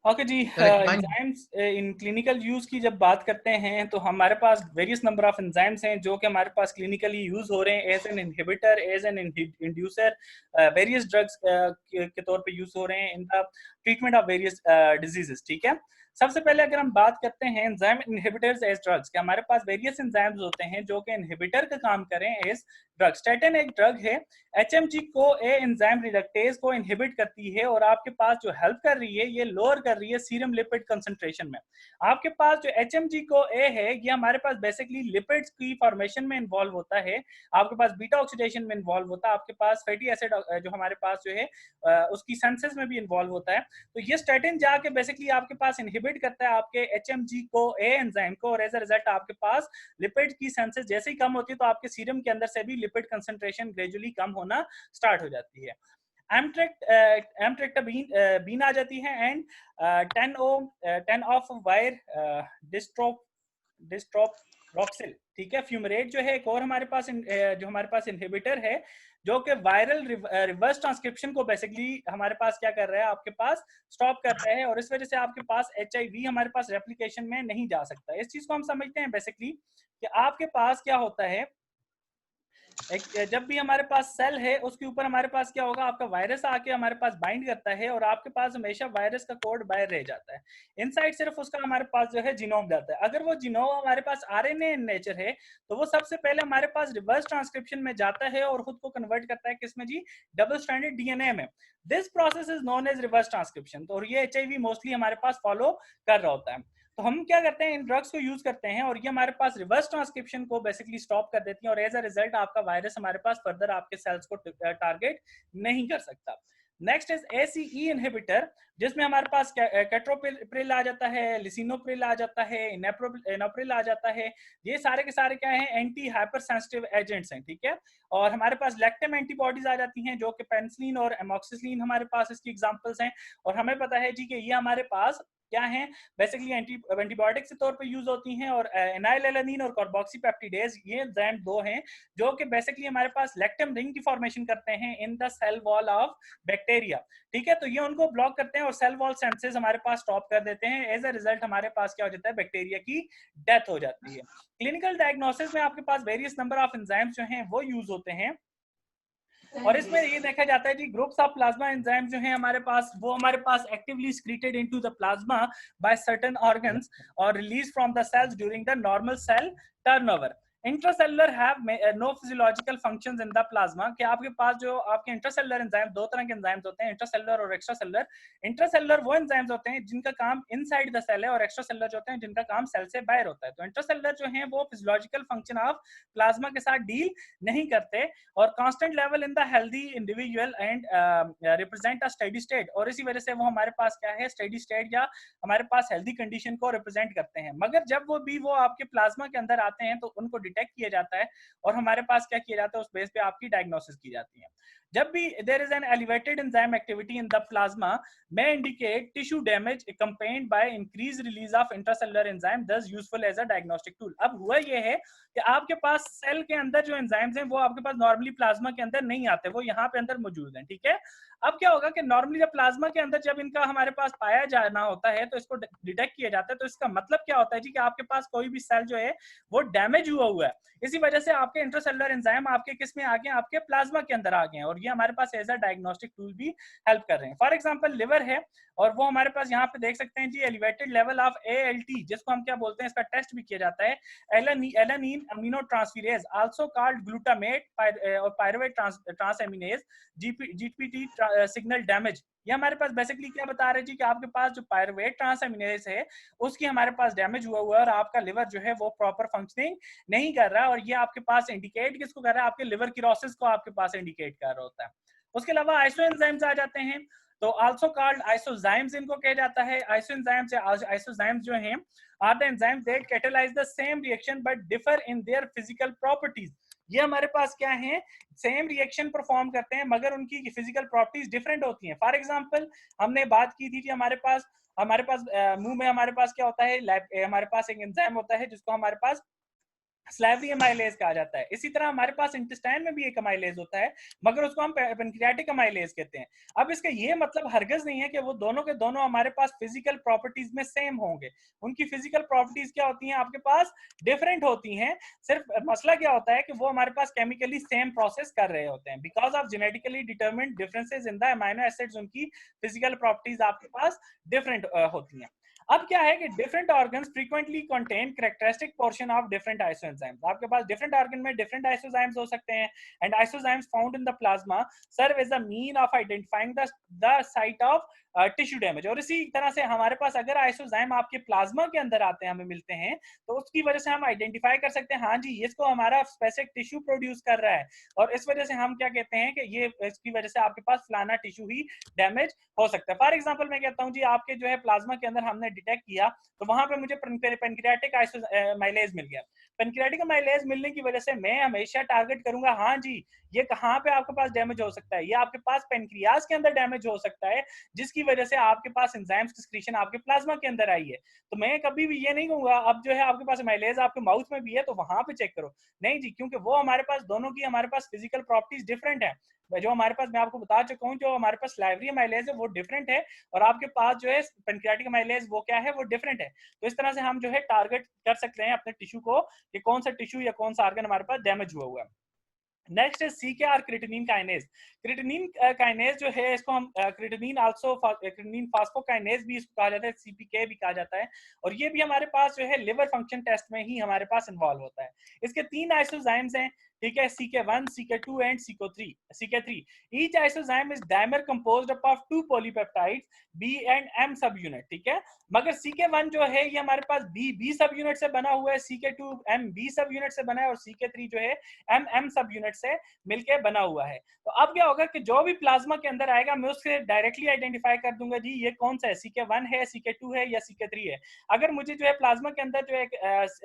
Okay जी, correct fine. Enzymes in clinical use की जब बात करते हैं तो हमारे पास वेरियस नंबर ऑफ एंजाइम्स हैं जो कि हमारे पास क्लिनिकली यूज हो रहे हैं as an inhibitor, as an inducer, various drugs के तौर पे यूज हो रहे हैं in the treatment of various diseases. ठीक है, सबसे पहले अगर हम बात करते हैं एंजाइम इनहिबिटर्स एज ड्रग्स, कि हमारे पास वेरियस एंजाइम्स होते हैं जो कि इनहिबिटर का काम करें एज ड्रग। स्टेटिन एक ड्रग है, एचएमजी को ए एंजाइम रिडक्टेज को इनहिबिट करती है और आपके पास जो हेल्प कर रही है ये लोअर कर रही है सीरम लिपिड कंसंट्रेशन में। आपके पास जो एचएमजी को ए है ये हमारे पास बेसिकली लिपिड्स की फॉर्मेशन में इन्वॉल्व होता है, आपके पास बीटा ऑक्सीडेशन में इन्वॉल्व होता है, आपके पास फैटी एसिड जो हमारे पास जो है उसकी सेंसेस में भी इन्वॉल्व होता है। तो ये स्टेटिन जाके बेसिकली आपके पास इनहिबिट करता है आपके एचएमजी को ए एंजाइम को, और एज अ रिजल्ट आपके पास लिपिड की सेंसेस जैसे ही कम होती है तो आपके सीरम के अंदर से भी लिपिड कंसंट्रेशन ग्रेजुअली कम होना स्टार्ट हो जाती है। एमट्रेक्टाबीन आ जाती है, एंड 10 ऑफ वायर डिस्ट्रोप्रोक्सिल। ठीक है, फ्यूमरेट जो है एक और हमारे पास जो हमारे पास इनहिबिटर है जो कि वायरल रिवर्स ट्रांसक्रिप्शन को बेसिकली हमारे पास क्या कर रहा है, आपके पास स्टॉप कर रहा है, और इस वजह से आपके पास एचआईवी हमारे पास रेप्लिकेशन में नहीं जा सकता। इस चीज को हम समझते हैं बेसिकली कि आपके पास क्या होता है, जब भी हमारे पास सेल है उसके ऊपर हमारे पास क्या होगा, आपका वायरस आके हमारे पास बाइंड करता है और आपके पास हमेशा वायरस का कोड बाहर रह जाता है, इनसाइड सिर्फ उसका हमारे पास जो है जीनोम जाता है। अगर वो जीनोम हमारे पास आरएनए इन नेचर है तो वो सबसे पहले हमारे पास रिवर्स ट्रांसक्रिप्शन में जाता है और खुद को कन्वर्ट करता है किसमें जी, डबल स्ट्रैंडेड डीएनए में। This process is known as reverse transcription. तो ये एचआईवी मोस्टली हमारे पास फॉलो कर रहा होता है। तो हम क्या करते हैं, इन ड्रग्स को यूज करते हैं और ये हमारे पास रिवर्स ट्रांसक्रिप्शन को बेसिकली स्टॉप कर देती हैं, और एज अ रिजल्ट आपका वायरस हमारे पास फर्दर आपके सेल्स को टारगेट नहीं कर सकता। नेक्स्ट इज एसीई इनहिबिटर, जिसमें हमारे पास कैट्रोप्रिल आ जाता है, लिसिनोप्रिल आ जाता है, इनोप्रिल आ जाता है। ये सारे के सारे क्या हैं, एंटी हाइपर सेंसिटिव एजेंट्स हैं। ठीक है, और हमारे पास लैक्टम एंटीबॉडीज आ जाती हैं जो कि पेनिसिलिन और एमोक्सिसिलिन हमारे पास इसकी एग्जांपल्स हैं। और हमें पता है जी कि ये हमारे पास क्या है, बेसिकली एंटीबायोटिक के तौर पे यूज होती हैं। और एनाइलेनिन और कार्बोक्सीपेप्टिडेज ये एंजाइम दो हैं जो कि बेसिकली हमारे पास लैक्टम रिंग की फॉर्मेशन करते हैं in the cell wall of bacteria. ठीक है, तो ये उनको ब्लॉक करते हैं और सेल वॉल सेंसेस हमारे पास स्टॉप कर देते हैं। एज अ रिजल्ट हमारे पास क्या हो जाता है, बैक्टीरिया की डेथ हो जाती है। क्लिनिकल डायग्नोसिस में आपके पास वेरियस नंबर ऑफ एंजाइम्स जो हैं वो यूज होते हैं, और इसमें ये देखा जाता है जी ग्रुप्स ऑफ प्लाज्मा एंजाइम जो है हमारे पास, वो हमारे पास actively secreted into the plasma by certain organs और release from the cells during the normal cell turnover. Intracellular have no physiological functions in the plasma, कि आपके पास जो आपके इंट्रासेलुलर एंजाइम, दो तरह के एंजाइम्स होते हैं, इंट्रासेलुलर और एक्स्ट्रासेलुलर। इंट्रासेलुलर वो एंजाइम्स होते हैं जिनका काम इनसाइड द सेल है, और एक्स्ट्रासेलुलर जो होते हैं जिनका काम सेल से बाहर होता है। तो इंट्रासेलुलर जो है वो फिजियोलॉजिकल फंक्शन ऑफ प्लाज्मा के साथ डील नहीं करते, और constant level in the healthy individual and represent a steady state, और इसी वजह से वो हमारे पास क्या है, स्टेडी स्टेट या हमारे पास हेल्दी कंडीशन को रिप्रेजेंट करते हैं। मगर जब वो आपके प्लाज्मा के अंदर आते हैं तो उनको डिटेक्ट किया जाता है और हमारे पास क्या किया जाता है, उस बेस पे आपकी डायग्नोसिस की जाती है। जब भी there is an elevated enzyme activity in the plasma may indicate tissue damage accompanied by increased release of intracellular enzyme, thus useful as a diagnostic tool। अब हुआ ये है कि आपके पास सेल के अंदर जो एंजाइम्स हैं वो आपके पास नॉर्मली प्लाज्मा के अंदर नहीं आते, वो यहाँ पे अंदर मौजूद हैं। ठीक है, अब क्या होगा कि नॉर्मली जब प्लाज्मा के अंदर जब इनका हमारे पास पाया जाना होता है तो इसको डिटेक्ट किया जाता है। तो इसका मतलब क्या होता है जी कि आपके पास कोई भी सेल जो है वो डैमेज हुआ है, इसी वजह से आपके इंट्रासेलुलर एंजाइम आपके किस में आ गए, आपके प्लाज्मा के अंदर आ गए हैं, और ये हमारे पास एज अ डायग्नोस्टिक टूल भी हेल्प कर रहे हैं। फॉर एग्जांपल लिवर है, और वो हमारे पास यहाँ पे देख सकते हैं जी एलिवेटेड लेवल ऑफ एएलटी, जिसको हम क्या बोलते हैं, इसका टेस्ट भी किया जाता है, alanine amino transferase also called glutamate और pyruvate transaminase, GPT signal damage. ये हमारे पास बेसिकली क्या बता रहे हैं जी कि आपके पास जो पायरुवेट ट्रांसएमिनेज है उसकी हमारे पास डैमेज हुआ है और आपका लिवर जो है वो प्रॉपर फंक्शनिंग नहीं कर रहा है, और ये आपके पास इंडिकेट किसको कर रहा है, आपके लिवर किरोसिस को आपके पास इंडिकेट कर रहा होता है। उसके अलावा आइसोएंजाइम्स आ जाते हैं, तो आल्सो कॉल्ड आइसोजाइम्स इनको कहा जाता है। आइसोजाइम्स जो हैं are the enzymes that catalyse the same reaction but differ in their physical properties. ये हमारे पास क्या है, सेम रिएक्शन परफॉर्म करते हैं मगर उनकी फिजिकल प्रॉपर्टीज डिफरेंट होती हैं। फॉर एग्जांपल हमने बात की थी कि हमारे पास मुंह में हमारे पास क्या होता है, हमारे पास एक एंजाइम होता है जिसको हमारे पास स्लाइवरी अमाइलेज कहा जाता है। इसी तरह हमारे पास इंटेस्टाइन में भी एक अमाइलेज होता है, मगर उसको हम पेनक्रियाटिक अमाइलेज कहते हैं। अब इसका ये मतलब हरगिज नहीं है कि वो दोनों के दोनों हमारे पास फिजिकल प्रॉपर्टीज में सेम होंगे। उनकी फिजिकल प्रॉपर्टीज क्या होती हैं आपके पास, डिफरेंट होती हैं। सिर्फ मसला क्या होता है कि वो हमारे पास केमिकली सेम प्रोसेस कर रहे होते हैं। Because of genetically determined differences in the amino acids, उनकी फिजिकल प्रॉपर्टीज आपके पास डिफरेंट होती हैं। अब क्या है कि different organs frequently contain characteristic portion of different isoenzymes. आपके पास डिफरेंट ऑर्गन में डिफरेंट आइसोएंजाइम्स हो सकते हैं, and isoenzymes found in the plasma serve as a mean of identifying the site of tissue damage. और इसी तरह से हमारे पास अगर आइसोएंजाइम आपके प्लाज्मा के अंदर आते हैं, हमें मिलते हैं, तो उसकी वजह से हम आइडेंटिफाई कर सकते हैं, हाँ जी इसको हमारा स्पेसिफिक टिश्यू प्रोड्यूस कर रहा है, और इस वजह से हम क्या कहते हैं कि ये इसकी वजह से आपके पास फलाना टिश्यू ही डैमेज हो सकता है। फॉर एग्जांपल मैं कहता हूँ जी, आपके जो है प्लाज्मा के अंदर हमने डिटेक्ट किया, तो वहां पे मुझे पेनक्रियाटिक माइलेज मिल गया। पेनक्रियाटिक माइलेज मिलने की वजह से मैं हमेशा टारगेट करूंगा, हाँ जी ये कहाँ पे आपके पास डैमेज हो सकता है, ये आपके पास पेनक्रियाज के अंदर डैमेज हो सकता है, जिसकी वजह से आपके पास एंजाइम्स की सिक्रीशन आपके प्लाज्मा के अंदर आई है। तो मैं कभी भी ये नहीं कहूंगा अब जो है आपके पास माइलेज आपके माउथ में भी है तो वहां पे चेक करो, नहीं जी, क्योंकि वो हमारे पास दोनों की हमारे पास फिजिकल प्रॉपर्टीज डिफरेंट है। जो हमारे पास, मैं आपको बता चुका हूँ, जो हमारे पास लाइवरी माइलेज है वो डिफरेंट है, और आपके पास जो है पेनक्रियाटिक माइलेज वो क्या है, वो डिफरेंट है। तो इस तरह से हम जो है टारगेट कर सकते हैं अपने टिश्यू को कि कौन सा टिश्यू या कौन सा ऑर्गन हमारे पास डैमेज हुआ है। नेक्स्ट है CKR creatinine kinase. Creatinine kinase जो है इसको हम क्रिटिनिन आल्सो क्रिटिनिन फास्फोकाइनेज भी इसको कहा जाता है, CPK भी कहा जाता है, और ये भी हमारे पास जो है लिवर फंक्शन टेस्ट में ही हमारे पास इन्वॉल्व होता है। इसके 3 आइसोजाइम्स हैं, ठीक है, CK1, CK2 and CK3। Each isozyme is dimer composed of 2 polypeptides B and M subunit, ठीक है। मगर CK1 जो है ये हमारे पास B सब यूनिट से बना हुआ है, CK2 MB सब यूनिट से बना है, और CK3 जो है MM सब यूनिट से मिलके बना हुआ है। तो अब क्या होगा कि जो भी प्लाज्मा के अंदर आएगा मैं उससे डायरेक्टली आइडेंटिफाई कर दूंगा जी ये कौन सा है, CK1 है, CK2 है या CK3 है। अगर मुझे जो है प्लाज्मा के अंदर जो है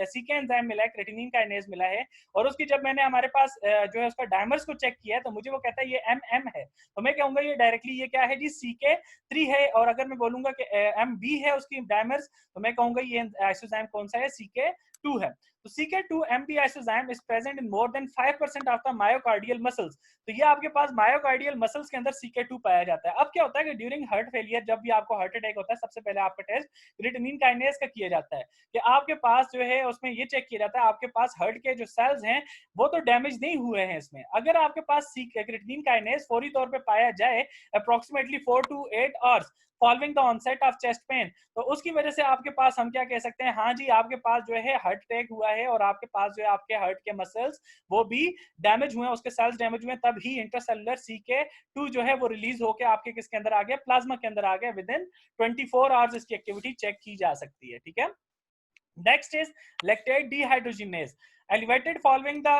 CK एंजाइम मिला है, क्रिटिनिन काइनेज मिला है, और उसकी जब मैंने हमारे पास जो है उसका डायमर्स को चेक किया है, तो मुझे वो कहता है ये MM है, तो मैं कहूंगा ये डायरेक्टली ये क्या है जी, CK3 है। और अगर मैं बोलूंगा कि MB है उसकी डायमर्स, तो मैं कहूंगा ये आइसोजाइम कौन सा है, CK2 है। तो CK2-MB isozyme is present in more than 5% of the myocardial muscles। तो ये आपके पास मायोकार्डियल मसल्स के अंदर CK2 पाया जाता है। अब क्या होता है कि ड्यूरिंग हार्ट फेलियर, जब भी आपको हार्ट अटैक होता है, सबसे पहले आपका टेस्ट क्रिटिनिन काइनेज का किया जाता है, कि आपके पास जो है उसमें ये चेक किया जाता है आपके पास हार्ट के जो सेल्स हैं वो तो डैमेज नहीं हुए हैं इसमें। अगर आपके पास क्रिटिनिन काइनेज फौरी तौर पर पाया जाए approximately 4 to 8 hours following the onset of chest pain, तो उसकी वजह से आपके पास हम क्या कह सकते हैं, हाँ जी आपके पास जो है हार्ट अटैक हुआ है, और आपके पास जो है आपके हार्ट के मसल्स वो भी डैमेज हुए हैं, उसके सेल्स डैमेज हुए हैं, तब ही इंटरसेलुलर CK2 जो है वो रिलीज होकर आपके किसके अंदर आ गया, प्लाज्मा के अंदर आ गया। विद इन 24 आवर्स इसकी एक्टिविटी चेक की जा सकती है, ठीक है। Next is lactate dehydrogenase, elevated following the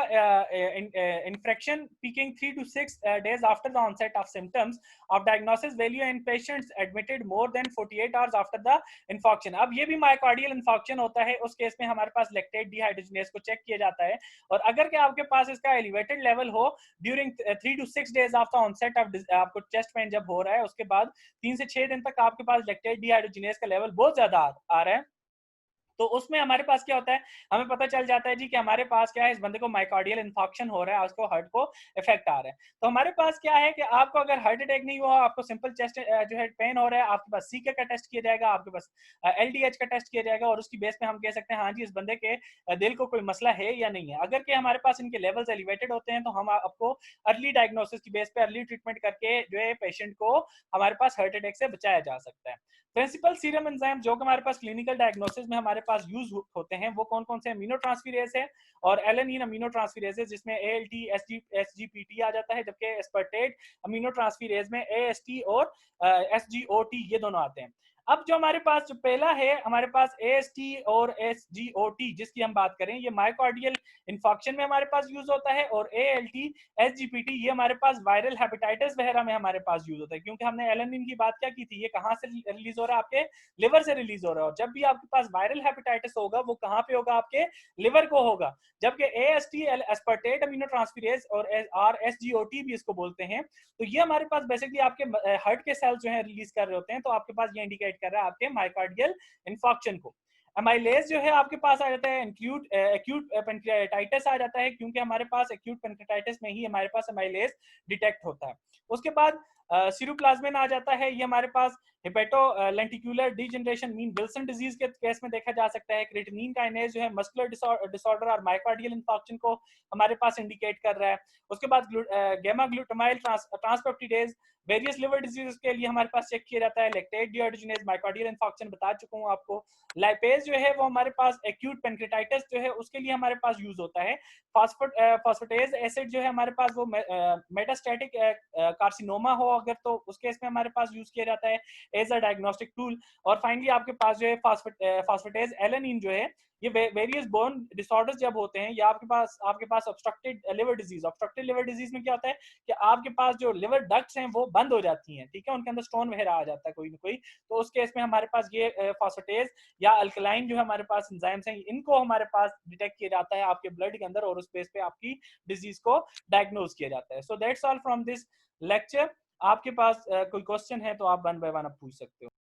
infection, peaking 3 to 6 days after the onset of symptoms of diagnosis, value in patients admitted more than 48 hours after the infection। अब ये भी मायोकार्डियल इन्फॉक्शन होता है, उस केस में हमारे पास lactate dehydrogenase को चेक किया जाता है, और अगर क्या आपके पास इसका एलिवेटेड लेवल हो during 3 to 6 days of the onset of आपको चेस्ट पेन जब हो रहा है, उसके बाद 3 से 6 दिन तक आपके पास लैक्टेट डिहाइड्रोजनेज का लेवल बहुत ज्यादा आ रहा है, तो उसमें हमारे पास क्या होता है, हमें पता चल जाता है जी कि हमारे पास क्या है, इस बंदे को माइकार्डियल इन्फॉक्शन हो रहा है, उसको हार्ट को इफेक्ट आ रहा है। तो हमारे पास क्या है कि आपको अगर हार्ट अटैक नहीं हुआ, आपको सिंपल चेस्ट जो है पेन हो रहा है, आपके पास CK का टेस्ट किया जाएगा, आपके पास LDH का टेस्ट किया जाएगा, और उसकी बेस पे हम कह सकते हैं हाँ जी इस बंदे के दिल को कोई मसला है या नहीं है। अगर के हमारे पास इनके लेवल्स एलिवेटेड होते हैं, तो हम आपको अर्ली डायग्नोसिस की बेस पे अर्ली ट्रीटमेंट करके जो है पेशेंट को हमारे पास हार्ट अटैक से बचाया जा सकता है। प्रिंसिपल सीरम एंजाइम जो कि हमारे पास क्लिनिकल डायग्नोसिस में हमारे पास यूज होते हैं, वो कौन कौन से, अमीनो ट्रांसफेरेज है और एलेनिन अमीनो ट्रांसफेरेज है, जिसमें ALT SGPT आ जाता है, जबकि एस्पर्टेट अमीनो ट्रांसफेरेज में AST और SGOT ये दोनों आते हैं। अब जो हमारे पास जो पहला है, हमारे पास AST और SGOT जिसकी हम बात करें, ये मायोकार्डियल इन्फॉक्शन में हमारे पास यूज होता है, और ALT SGPT ये हमारे पास वायरल हेपेटाइटिस वगैरह में हमारे पास यूज होता है, क्योंकि हमने एलेनिन की बात क्या की थी, ये कहाँ से रिलीज हो रहा है, आपके लिवर से रिलीज हो रहा है, और जब भी आपके पास वायरल हेपेटाइटिस होगा वो कहाँ पे होगा, आपके लिवर को होगा। जबकि AST एस्पर्टेट अमीनो ट्रांसफेरेज और SGOT भी इसको बोलते हैं, तो ये हमारे पास बेसिकली आपके हार्ट के सेल्स जो है रिलीज कर रहे होते हैं, तो आपके पास ये इंडिकेट कर रहा है आपके मायोकार्डियल इन्फॉक्शन को। अमाइलेज जो है आपके पास आ जाता है एक्यूट पेनक्रियाटाइटिस आ जाता है, क्योंकि हमारे पास एक्यूट पेनक्रियाटाइटिस में ही हमारे पास अमाइलेज डिटेक्ट होता है। उसके बाद सीरोप्लाज्मिन आ जाता है, ये हमारे पास hepatolenticular degeneration mean Wilson disease के केस में देखा जा सकता है। क्रिएटिनिन काइनेज जो है मस्कुलर डिसऑर्डर और मायोकार्डियल इंफार्क्शन को हमारे पास इंडिकेट कर रहा है। उसके बाद gamma glutamyl transpeptidase various liver disease के लिए हमारे पास चेक किया जाता है। लैक्टेट डिहाइड्रोजनेज मायोकार्डियल इंफार्क्शन बता चुका हूं आपको। लाइपेज जो है वो हमारे पास एक्यूट पेनक्रियाटाइटिस जो है उसके लिए हमारे पास यूज होता है। फास्फेटेज एसिड जो है हमारे पास वो मेटास्टैटिक कार्सिनोमा हो अगर, तो उस केस में हमारे पास यूज किया जाता है एज अ डायग्नोस्टिक टूल। और फाइनली आपके पास जो है फास्फेटेज एलेनिन जो है, ये वेरियस बोन डिसऑर्डर्स जब होते हैं, या आपके पास ऑब्स्ट्रक्टेड लिवर डिजीज में क्या होता है कि आपके पास जो लिवर डक्ट्स हैं वो बंद हो जाती हैं, ठीक है, उनके अंदर स्टोन वगैरह आ जाता है कोई ना कोई। तो उस केस में हमारे पास ये फास्फेटेज या अल्कलाइन जो है हमारे पास एंजाइम्स हैं, इनको हमारे पास डिटेक्ट किया जाता है आपके ब्लड के अंदर, और उस बेस पे आपकी डिजीज को डायग्नोज किया जाता है। So that's all from this lecture. आपके पास कोई क्वेश्चन है तो आप वन बाय वन आप पूछ सकते हो।